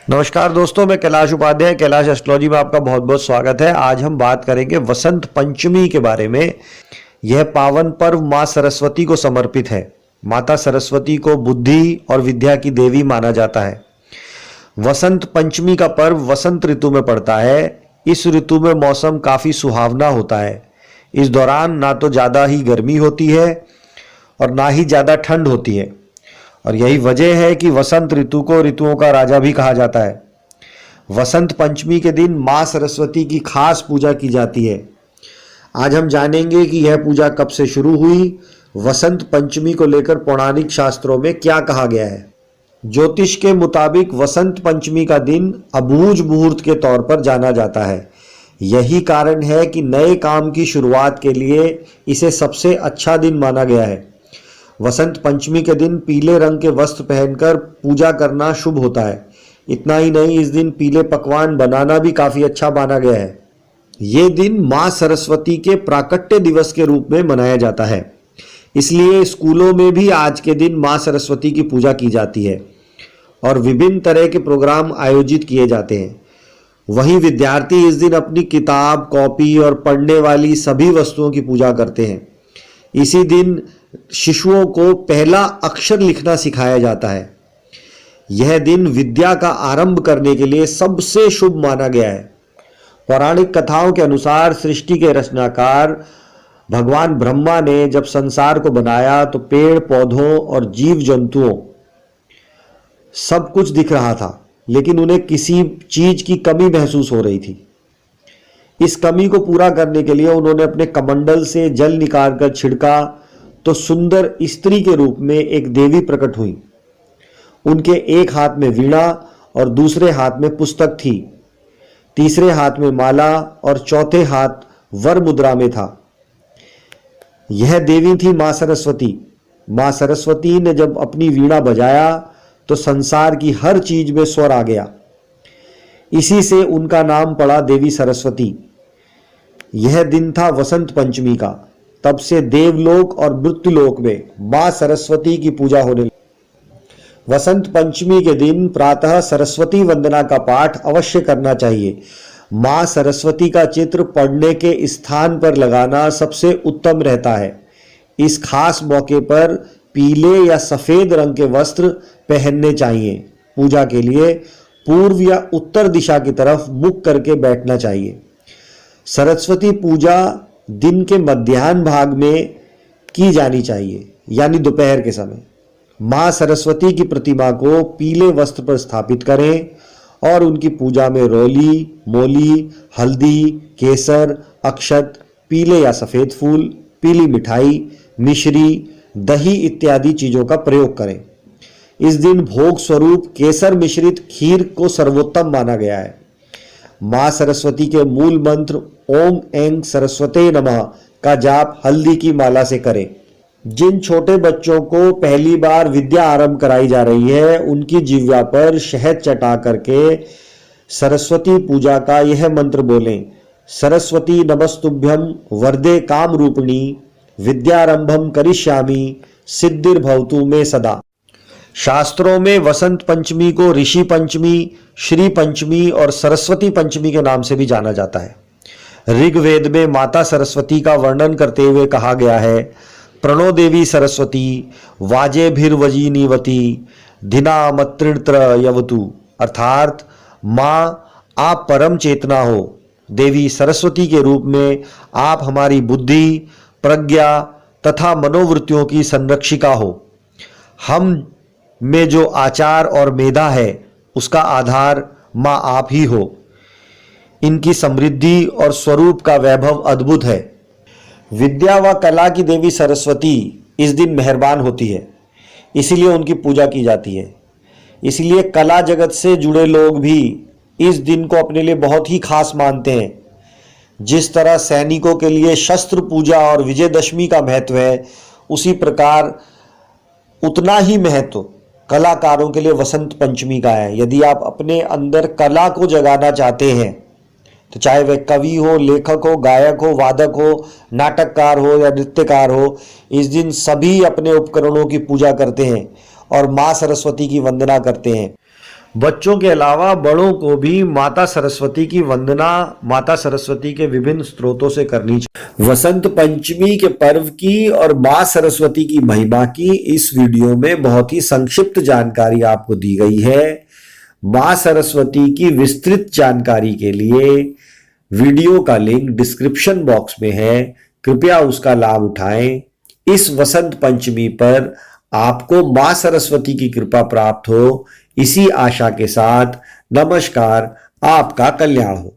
नमस्कार दोस्तों, मैं कैलाश उपाध्याय कैलाश एस्ट्रोलॉजी में आपका बहुत बहुत स्वागत है। आज हम बात करेंगे वसंत पंचमी के बारे में। यह पावन पर्व माँ सरस्वती को समर्पित है। माता सरस्वती को बुद्धि और विद्या की देवी माना जाता है। वसंत पंचमी का पर्व वसंत ऋतु में पड़ता है। इस ऋतु में मौसम काफ़ी सुहावना होता है। इस दौरान ना तो ज़्यादा ही गर्मी होती है और ना ही ज़्यादा ठंड होती है, और यही वजह है कि वसंत ऋतु को ऋतुओं का राजा भी कहा जाता है। वसंत पंचमी के दिन माँ सरस्वती की खास पूजा की जाती है। आज हम जानेंगे कि यह पूजा कब से शुरू हुई, वसंत पंचमी को लेकर पौराणिक शास्त्रों में क्या कहा गया है। ज्योतिष के मुताबिक वसंत पंचमी का दिन अबूझ मुहूर्त के तौर पर जाना जाता है। यही कारण है कि नए काम की शुरुआत के लिए इसे सबसे अच्छा दिन माना गया है। वसंत पंचमी के दिन पीले रंग के वस्त्र पहनकर पूजा करना शुभ होता है। इतना ही नहीं, इस दिन पीले पकवान बनाना भी काफ़ी अच्छा माना गया है। ये दिन माँ सरस्वती के प्राकट्य दिवस के रूप में मनाया जाता है, इसलिए स्कूलों में भी आज के दिन माँ सरस्वती की पूजा की जाती है और विभिन्न तरह के प्रोग्राम आयोजित किए जाते हैं। वहीं विद्यार्थी इस दिन अपनी किताब, कॉपी और पढ़ने वाली सभी वस्तुओं की पूजा करते हैं। इसी दिन शिशुओं को पहला अक्षर लिखना सिखाया जाता है। यह दिन विद्या का आरंभ करने के लिए सबसे शुभ माना गया है। पौराणिक कथाओं के अनुसार सृष्टि के रचनाकार भगवान ब्रह्मा ने जब संसार को बनाया तो पेड़ पौधों और जीव जंतुओं सब कुछ दिख रहा था, लेकिन उन्हें किसी चीज की कमी महसूस हो रही थी। इस कमी को पूरा करने के लिए उन्होंने अपने कमंडल से जल निकालकर छिड़का तो सुंदर स्त्री के रूप में एक देवी प्रकट हुई। उनके एक हाथ में वीणा और दूसरे हाथ में पुस्तक थी, तीसरे हाथ में माला और चौथे हाथ वर मुद्रा में था। यह देवी थी माँ सरस्वती। माँ सरस्वती ने जब अपनी वीणा बजाया तो संसार की हर चीज में स्वर आ गया। इसी से उनका नाम पड़ा देवी सरस्वती। यह दिन था वसंत पंचमी का। तब से देवलोक और मृत्युलोक में माँ सरस्वती की पूजा होने लगी। वसंत पंचमी के दिन प्रातः सरस्वती वंदना का पाठ अवश्य करना चाहिए। माँ सरस्वती का चित्र पढ़ने के स्थान पर लगाना सबसे उत्तम रहता है। इस खास मौके पर पीले या सफेद रंग के वस्त्र पहनने चाहिए। पूजा के लिए पूर्व या उत्तर दिशा की तरफ मुख करके बैठना चाहिए। सरस्वती पूजा दिन के मध्याह्न भाग में की जानी चाहिए, यानी दोपहर के समय। माँ सरस्वती की प्रतिमा को पीले वस्त्र पर स्थापित करें और उनकी पूजा में रोली, मोली, हल्दी, केसर, अक्षत, पीले या सफेद फूल, पीली मिठाई, मिश्री, दही इत्यादि चीजों का प्रयोग करें। इस दिन भोग स्वरूप केसर मिश्रित खीर को सर्वोत्तम माना गया है। माँ सरस्वती के मूल मंत्र ओम ऐं सरस्वते नमः का जाप हल्दी की माला से करें। जिन छोटे बच्चों को पहली बार विद्या आरंभ कराई जा रही है, उनकी जिह्वा पर शहद चटा करके सरस्वती पूजा का यह मंत्र बोलें। सरस्वती नमस्तुभ्यं वरदे काम रूपिणी विद्यारंभम करिष्यामि सिद्धिर्भवतु मे सदा। शास्त्रों में वसंत पंचमी को ऋषि पंचमी, श्री पंचमी और सरस्वती पंचमी के नाम से भी जाना जाता है। ऋग्वेद में माता सरस्वती का वर्णन करते हुए कहा गया है, प्रणो देवी सरस्वती वाजेभिर्वजीनीवती धिनामत्रित्र यवतु। अर्थात माँ, आप परम चेतना हो। देवी सरस्वती के रूप में आप हमारी बुद्धि, प्रज्ञा तथा मनोवृत्तियों की संरक्षिका हो। हम में जो आचार और मेधा है उसका आधार माँ आप ही हो। इनकी समृद्धि और स्वरूप का वैभव अद्भुत है। विद्या व कला की देवी सरस्वती इस दिन मेहरबान होती है, इसीलिए उनकी पूजा की जाती है। इसलिए कला जगत से जुड़े लोग भी इस दिन को अपने लिए बहुत ही खास मानते हैं। जिस तरह सैनिकों के लिए शस्त्र पूजा और विजयदशमी का महत्व है, उसी प्रकार उतना ही महत्व कलाकारों के लिए वसंत पंचमी का है। यदि आप अपने अंदर कला को जगाना चाहते हैं, तो चाहे वह कवि हो, लेखक हो, गायक हो, वादक हो, नाटककार हो या नृत्यकार हो, इस दिन सभी अपने उपकरणों की पूजा करते हैं और माँ सरस्वती की वंदना करते हैं। बच्चों के अलावा बड़ों को भी माता सरस्वती की वंदना माता सरस्वती के विभिन्न स्रोतों से करनी चाहिए। वसंत पंचमी के पर्व की और मां सरस्वती की महिमा की इस वीडियो में बहुत ही संक्षिप्त जानकारी आपको दी गई है। मां सरस्वती की विस्तृत जानकारी के लिए वीडियो का लिंक डिस्क्रिप्शन बॉक्स में है, कृपया उसका लाभ उठाएं। इस वसंत पंचमी पर आपको मां सरस्वती की कृपा प्राप्त हो, इसी आशा के साथ नमस्कार। आपका कल्याण हो।